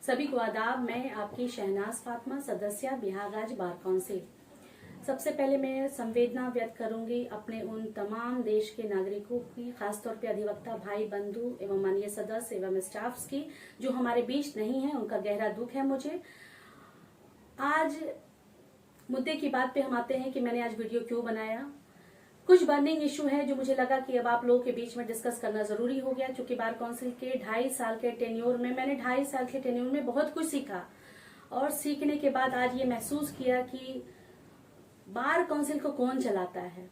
सभी को आदाब। मैं आपकी शहनाज फातिमा, सदस्य बिहार राज्य बार काउंसिल। सबसे पहले मैं संवेदना व्यक्त करूंगी अपने उन तमाम देश के नागरिकों की, खासतौर पे अधिवक्ता भाई बंधु एवं माननीय सदस्य एवं स्टाफ्स की जो हमारे बीच नहीं है। उनका गहरा दुख है मुझे। आज मुद्दे की बात पे हम आते हैं कि मैंने आज वीडियो क्यों बनाया। कुछ बर्निंग इशू है जो मुझे लगा कि अब आप लोगों के बीच में डिस्कस करना जरूरी हो गया, क्योंकि बार काउंसिल के 2.5 साल के टेन्योर में मैंने 2.5 साल के टेन्योर में बहुत कुछ सीखा। और सीखने के बाद आज ये महसूस किया कि बार काउंसिल को कौन चलाता है,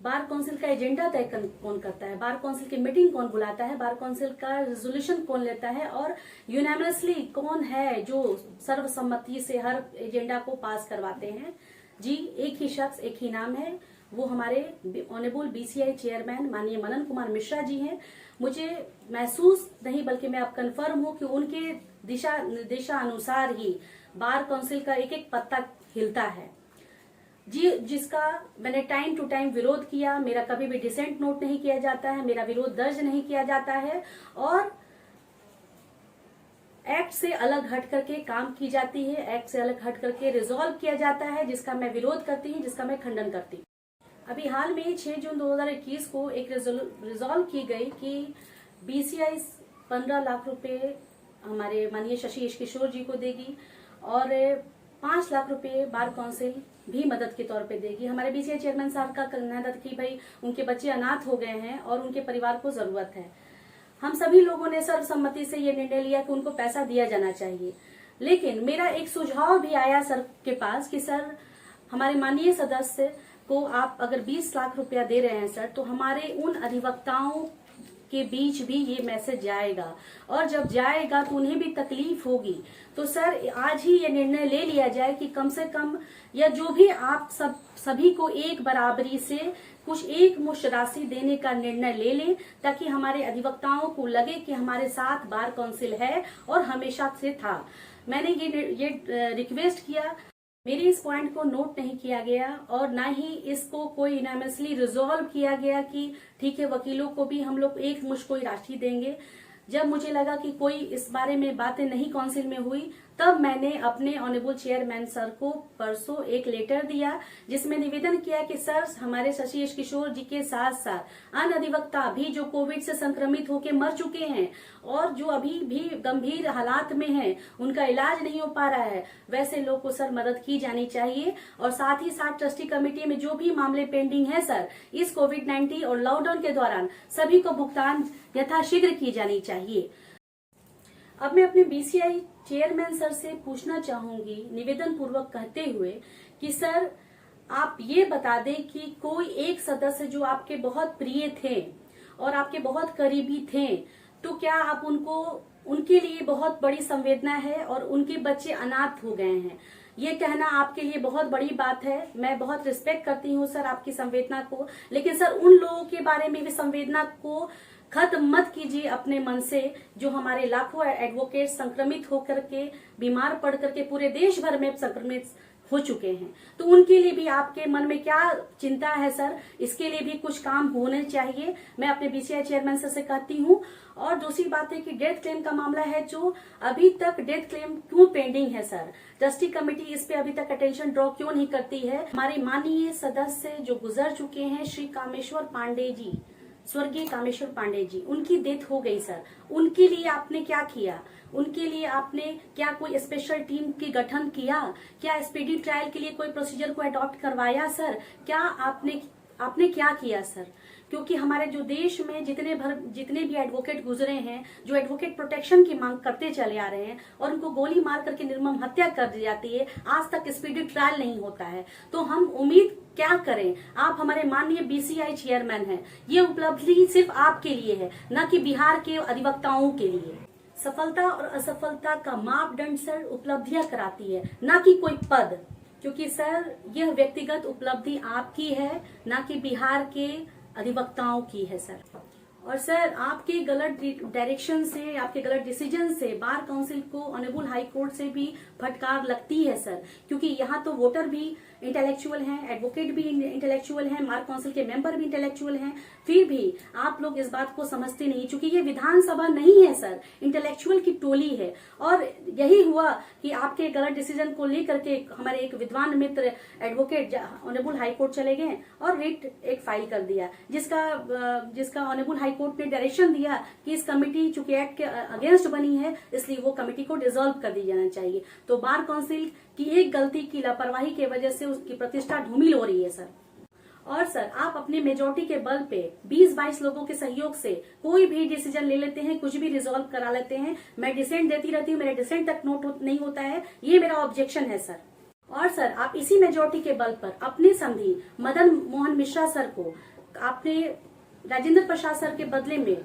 बार काउंसिल का एजेंडा तय कौन करता है, बार काउंसिल की मीटिंग कौन बुलाता है, बार काउंसिल का रेजोल्यूशन कौन लेता है, और यूनानिमसली कौन है जो सर्वसम्मति से हर एजेंडा को पास करवाते हैं। जी, एक ही शख्स, एक ही नाम है, वो हमारे ऑनरेबल बीसीआई चेयरमैन माननीय मनन कुमार मिश्रा जी हैं। मुझे महसूस नहीं बल्कि मैं अब कंफर्म हूं कि उनके दिशा निर्देशा अनुसार ही बार काउंसिल का एक एक पत्ता हिलता है जी, जिसका मैंने टाइम टू टाइम विरोध किया। मेरा कभी भी डिसेंट नोट नहीं किया जाता है, मेरा विरोध दर्ज नहीं किया जाता है, और एक्ट से अलग हट करके काम की जाती है, एक्ट से अलग हट करके रिजॉल्व किया जाता है, जिसका मैं विरोध करती हूँ, जिसका मैं खंडन करती हूँ। अभी हाल में 6 जून 2021 को एक रिजॉल्व की गई कि बीसीआई 15 लाख रुपए हमारे माननीय शशि किशोर जी को देगी और 5 लाख रुपए बार काउंसिल भी मदद के तौर पे देगी। हमारे बीसीआई चेयरमैन साहब का कहना था कि भाई उनके बच्चे अनाथ हो गए हैं और उनके परिवार को जरूरत है। हम सभी लोगों ने सर्वसम्मति से ये निर्णय लिया कि उनको पैसा दिया जाना चाहिए। लेकिन मेरा एक सुझाव भी आया सर के पास कि सर, हमारे माननीय सदस्य को आप अगर 20 लाख रुपया दे रहे हैं सर, तो हमारे उन अधिवक्ताओं के बीच भी ये मैसेज जाएगा, और जब जाएगा तो उन्हें भी तकलीफ होगी। तो सर, आज ही ये निर्णय ले लिया जाए कि कम से कम, या जो भी आप सभी को एक बराबरी से कुछ एक मुश्त राशि देने का निर्णय ले लें, ताकि हमारे अधिवक्ताओं को लगे कि हमारे साथ बार काउंसिल है और हमेशा से था। मैंने ये रिक्वेस्ट किया, मेरे इस पॉइंट को नोट नहीं किया गया और ना ही इसको कोई यूनानिमसली रिजॉल्व किया गया कि ठीक है, वकीलों को भी हम लोग एक मुश्त कोई राशि देंगे। जब मुझे लगा कि कोई इस बारे में बातें नहीं काउंसिल में हुई, तब मैंने अपने ऑनरेबल चेयरमैन सर को परसों एक लेटर दिया, जिसमें निवेदन किया कि सर, हमारे शशि किशोर जी के साथ साथ अन्य अधिवक्ता भी जो कोविड से संक्रमित होकर मर चुके हैं और जो अभी भी गंभीर हालात में हैं, उनका इलाज नहीं हो पा रहा है, वैसे लोग को सर मदद की जानी चाहिए। और साथ ही साथ ट्रस्टी कमेटी में जो भी मामले पेंडिंग है सर, इस कोविड-19 और लॉकडाउन के दौरान सभी को भुगतान यथाशीघ्र की जानी चाहिए। अब मैं अपने बीसीआई चेयरमैन सर से पूछना चाहूंगी, निवेदन पूर्वक कहते हुए, कि सर, आप ये बता दें कि कोई एक सदस्य जो आपके बहुत प्रिय थे और आपके बहुत करीबी थे, तो क्या आप उनके लिए बहुत बड़ी संवेदना है और उनके बच्चे अनाथ हो गए हैं, ये कहना आपके लिए बहुत बड़ी बात है। मैं बहुत रिस्पेक्ट करती हूँ सर आपकी संवेदना को, लेकिन सर उन लोगों के बारे में भी संवेदना को खत्म मत कीजिए अपने मन से, जो हमारे लाखों एडवोकेट संक्रमित होकर के, बीमार पड़ करके पूरे देश भर में संक्रमित हो चुके हैं। तो उनके लिए भी आपके मन में क्या चिंता है सर, इसके लिए भी कुछ काम होने चाहिए, मैं अपने बीसीआई चेयरमैन सर से कहती हूँ। और दूसरी बात है कि डेथ क्लेम का मामला है, जो अभी तक डेथ क्लेम क्यों पेंडिंग है सर, ट्रस्टी कमेटी इस पे अभी तक अटेंशन ड्रॉ क्यों नहीं करती है। हमारे माननीय सदस्य जो गुजर चुके हैं, श्री कामेश्वर पांडे जी, स्वर्गीय कामेश्वर पांडे जी, उनकी डेथ हो गई सर, उनके लिए आपने क्या किया, उनके लिए आपने क्या कोई स्पेशल टीम की गठन किया, क्या स्पीडी ट्रायल के लिए कोई प्रोसीजर को अडॉप्ट करवाया सर, क्या आपने क्या किया सर। क्योंकि हमारे जो देश में जितने भी एडवोकेट गुजरे हैं, जो एडवोकेट प्रोटेक्शन की मांग करते चले आ रहे हैं और उनको गोली मार करके निर्मम हत्या कर दी जाती है, आज तक स्पीडी ट्रायल नहीं होता है, तो हम उम्मीद क्या करें। आप हमारे माननीय बीसीआई चेयरमैन हैं, ये उपलब्धि सिर्फ आपके लिए है, न कि बिहार के अधिवक्ताओं के लिए। सफलता और असफलता का मापदंड सर उपलब्धियां कराती है, न कि कोई पद, क्योंकि सर यह व्यक्तिगत उपलब्धि आपकी है, न कि बिहार के अधिवक्ताओं की है सर। और सर आपके गलत डायरेक्शन से, आपके गलत डिसीजन से बार काउंसिल को ऑनरेबल हाई कोर्ट से भी फटकार लगती है सर, क्योंकि यहाँ तो वोटर भी इंटेलेक्चुअल हैं, एडवोकेट भी इंटेलेक्चुअल हैं, बार काउंसिल के मेंबर भी इंटेलेक्चुअल हैं, फिर भी आप लोग इस बात को समझते नहीं, क्योंकि ये विधानसभा नहीं है सर, इंटेलेक्चुअल की टोली है। और यही हुआ कि आपके गलत डिसीजन को लेकर के हमारे एक विद्वान मित्र एडवोकेट ऑनरेबल हाई कोर्ट चले गए और रिट एक फाइल कर दिया, जिसका ऑनरेबल हाई कोर्ट ने डायरेक्शन दिया कि इस कमेटी चूंकि एक्ट के अगेंस्ट बनी है, इसलिए वो कमेटी को डिसॉल्व कर दी जाना चाहिए। तो बार काउंसिल की एक गलती की लापरवाही की वजह से उसकी प्रतिष्ठा धूमिल हो रही है सर। और सर आप अपने मेजोरिटी के बल पे 20-22 लोगों के सहयोग से कोई भी डिसीजन ले लेते हैं, कुछ भी रिजॉल्व करा लेते हैं। मैं डिसेंट देती रहती हूँ, मेरा डिसेंट तक नोट नहीं होता है, ये मेरा ऑब्जेक्शन है सर। और सर आप इसी मेजोरिटी के बल पर अपने संधि मदन मोहन मिश्रा सर को आपने राजेंद्र प्रसाद सर के बदले में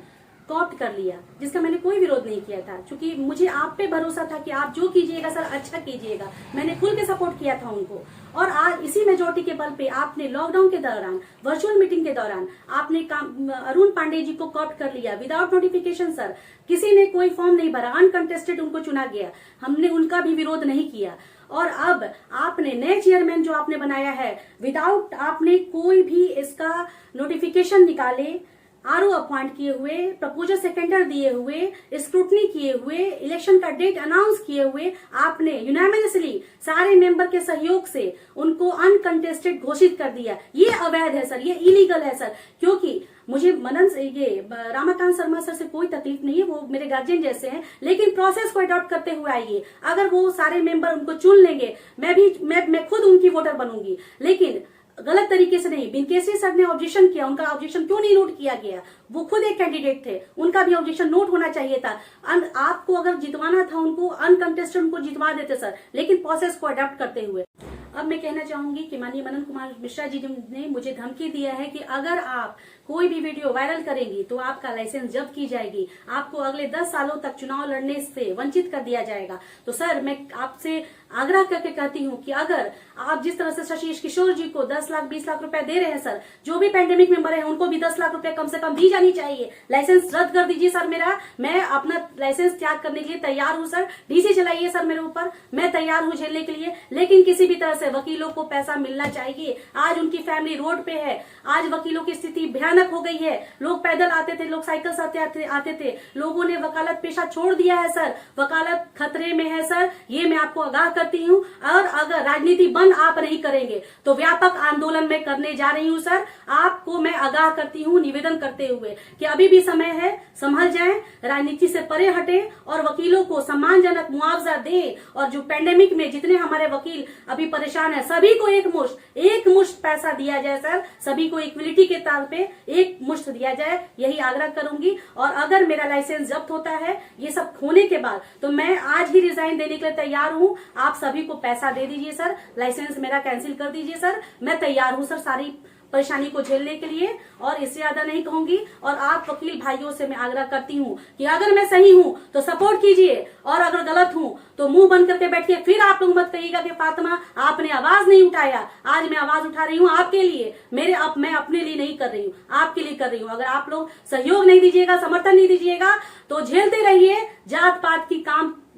कॉप्ट कर लिया, जिसका मैंने कोई विरोध नहीं किया था, क्योंकि मुझे आप पे भरोसा था कि आप जो कीजिएगा सर अच्छा कीजिएगा। मैंने खुल के सपोर्ट किया था उनको। और आज इसी मेजोरिटी के बल पे आपने लॉकडाउन के दौरान, वर्चुअल मीटिंग के दौरान आपने अरुण पांडे जी को कॉप्ट कर लिया विदाउट नोटिफिकेशन सर। किसी ने कोई फॉर्म नहीं भरा, अनकंटेस्टेड उनको चुना गया, हमने उनका भी विरोध नहीं किया। और अब आपने नए चेयरमैन जो आपने बनाया है, विदाउट आपने कोई भी इसका नोटिफिकेशन निकाले, आरओ अपॉइंट किए हुए, प्रपोजल सेकेंडर दिए हुए, स्क्रूटनी किए हुए, इलेक्शन का डेट अनाउंस किए हुए, आपने यूनानिमसली सारे मेंबर के सहयोग से उनको अनकंटेस्टेड घोषित कर दिया। ये अवैध है सर, ये इलीगल है सर। क्योंकि मुझे रामाकांत शर्मा सर से कोई तकलीफ नहीं है, वो मेरे गार्जियन जैसे हैं, लेकिन प्रोसेस को अडॉप्ट करते हुए आइए। अगर वो सारे मेंबर उनको चुन लेंगे, मैं खुद उनकी वोटर बनूंगी, लेकिन गलत तरीके से नहीं। बिनकेसरी सर ने ऑब्जेक्शन किया, उनका ऑब्जेक्शन क्यों नहीं नोट किया गया? वो खुद एक कैंडिडेट थे, उनका भी ऑब्जेक्शन नोट होना चाहिए था। आपको अगर जितवाना था उनको, अनकंटेस्टेड उनको जितवा देते सर, लेकिन प्रोसेस को अडॉप्ट करते हुए। अब मैं कहना चाहूंगी कि माननीय मदन कुमार मिश्रा जी ने मुझे धमकी दिया है कि अगर आप कोई भी वीडियो वायरल करेंगी तो आपका लाइसेंस जब्त की जाएगी, आपको अगले 10 सालों तक चुनाव लड़ने से वंचित कर दिया जाएगा। तो सर मैं आपसे आग्रह करके कहती हूँ कि अगर आप जिस तरह से शशि किशोर जी को 10 लाख 20 लाख रुपए दे रहे हैं सर, जो भी पैंडेमिक मेंबर है उनको भी 10 लाख रुपए कम से कम दी जानी चाहिए। लाइसेंस रद्द कर दीजिए सर मेरा, मैं अपना लाइसेंस त्याग करने के लिए तैयार हूँ सर। डीसी चलाइए सर मेरे ऊपर, मैं तैयार हूँ झेलने के लिए, लेकिन किसी भी तरह से वकीलों को पैसा मिलना चाहिए। आज उनकी फैमिली रोड पे है, आज वकीलों की स्थिति भयानक हो गई है। लोग पैदल आते थे, लोग साइकिल से आते थे, लोगों ने वकालत पेशा छोड़ दिया है सर। वकालत खतरे में है सर, ये मैं आपको आगाह करती हूँ। और अगर राजनीति बंद आप नहीं करेंगे तो व्यापक आंदोलन में करने जा रही हूँ सर। आपको मैं आगाह करती हूँ निवेदन करते हुए कि अभी भी समय है, संभल जाएं, राजनीति से परे हटे और वकीलों को सम्मानजनक मुआवजा दें। और जो पैंडेमिक में जितने हमारे वकील अभी परेशान है, सभी को एक मुश्त पैसा दिया जाए सर, सभी को इक्विलिटी के ताल पे एक मुश्त दिया जाए, यही आग्रह करूंगी। और अगर मेरा लाइसेंस जब्त होता है ये सब होने के बाद, तो मैं आज ही रिजाइन देने के लिए तैयार हूँ। आप सभी को पैसा दे दीजिए सर, लाइसेंस मेरा कैंसिल कर दीजिए सर, मैं तैयार हूँ सर सारी परेशानी को झेलने के लिए, और इससे ज्यादा नहीं कहूंगी। और आप वकील भाइयों से मैं आग्रह करती हूँ कि अगर मैं सही हूँ तो सपोर्ट कीजिए, और अगर गलत हूँ तो मुंह बंद करके बैठिए। फिर आप लोग मत कहिएगा कि फातिमा आपने आवाज नहीं उठाया। आज मैं आवाज उठा रही हूँ आपके लिए, मैं अपने लिए नहीं कर रही हूँ, आपके लिए कर रही हूँ। अगर आप लोग सहयोग नहीं दीजिएगा, समर्थन नहीं दीजिएगा, तो झेलते रहिए, जात पात की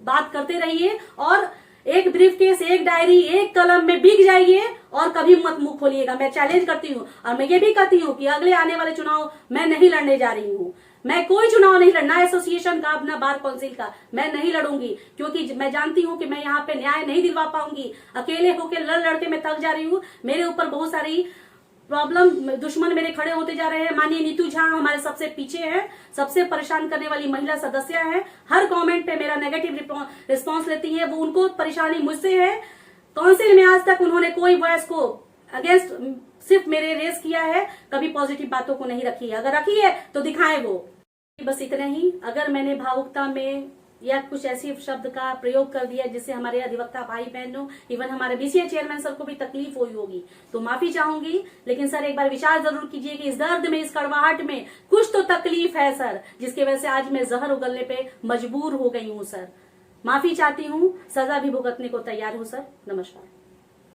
बात करते रहिए, और एक ब्रीफकेस, एक डायरी, एक कलम में बिक जाइए और कभी मत मुंह खोलिएगा। मैं चैलेंज करती हूँ। और मैं ये भी कहती हूँ कि अगले आने वाले चुनाव मैं नहीं लड़ने जा रही हूँ। मैं कोई चुनाव नहीं लड़ना, एसोसिएशन का, अपना बार काउंसिल का मैं नहीं लड़ूंगी, क्योंकि मैं जानती हूँ कि मैं यहाँ पे न्याय नहीं दिलवा पाऊंगी। अकेले होकर लड़ के मैं थक जा रही हूँ। मेरे ऊपर बहुत सारी प्रॉब्लम, दुश्मन मेरे खड़े होते जा रहे हैं। माननीय नीतू झा हमारे सबसे पीछे है, सबसे परेशान करने वाली महिला सदस्य है। हर कमेंट पे मेरा नेगेटिव रिस्पांस लेती है, वो उनको परेशानी मुझसे है। काउंसिल में आज तक उन्होंने कोई वॉइस को अगेंस्ट सिर्फ मेरे रेस किया है, कभी पॉजिटिव बातों को नहीं रखी है। अगर रखी है तो दिखाएं वो। बस इतना ही। अगर मैंने भावुकता में या कुछ ऐसी शब्द का प्रयोग कर दिया जिससे हमारे अधिवक्ता भाई बहनों, इवन हमारे बीसीए चेयरमैन सर को भी तकलीफ हुई होगी, तो माफी चाहूंगी। लेकिन सर एक बार विचार जरूर कीजिए कि इस दर्द में, इस कड़वाहट में कुछ तो तकलीफ है सर, जिसकी वजह से आज मैं जहर उगलने पे मजबूर हो गई हूँ सर। माफी चाहती हूँ, सजा भी भुगतने को तैयार हूँ सर। नमस्कार।